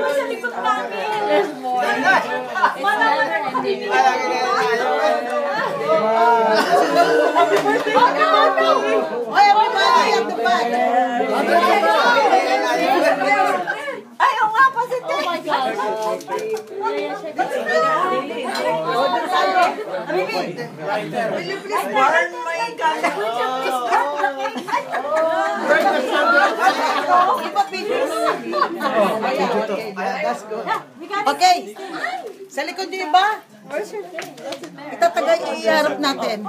Sa likod namin. There's more. It's never ending. Happy birthday! Oh, everybody at the back! Ay, oo nga, positive! Oh my God. Will you please burn my candle? That's good. Okay. Sa likod niyo ba? Itatagay iharap natin.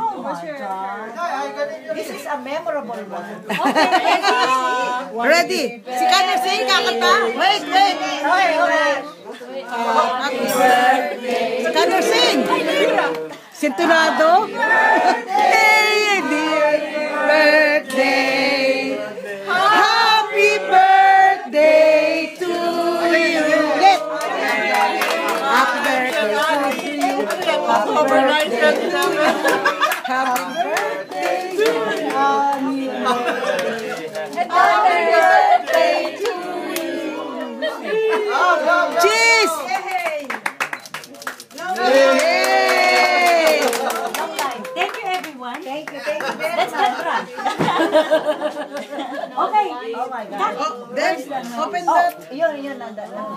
This is a memorable one. Ready? Si Kanye Singh kakanta? Wait. Happy birthday. Si Kanye Singh. Sintonado. Hey, dear birthday. Happy birthday to you. Let. Happy birthday to you. Happy birthday to you. Happy birthday to you. Happy birthday to you. Cheese! Yay! Thank you, everyone. Thank you. Let's get drunk. Okay. Oh my God. Then, open the... Yun.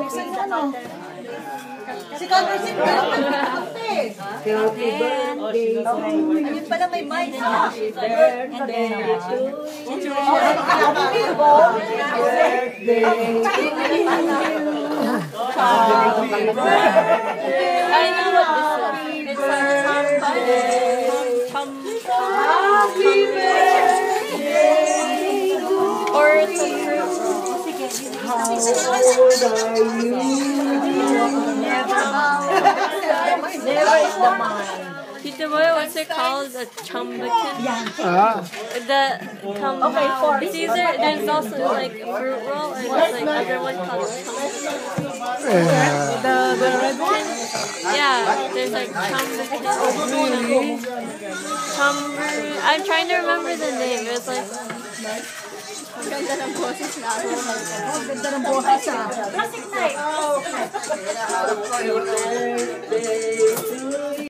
Buksan mo ano? Si Kanye Singh, pero magpapakapit. Happy birthday. Yun pala may mic. Happy birthday to you. I know what this is. It's Happy birthday. or it's a fruit. How old are you? Never is the mind. Tita Boy, what's it called? A chumbukin? Ah. It's either, there's also like a fruit roll or there's like other one called chumbukin. The red one? Yeah, there's like chumbukin. I'm trying to remember the name. It was like... Ganda ng boses natin. Ganda ng boses ah. Classic night.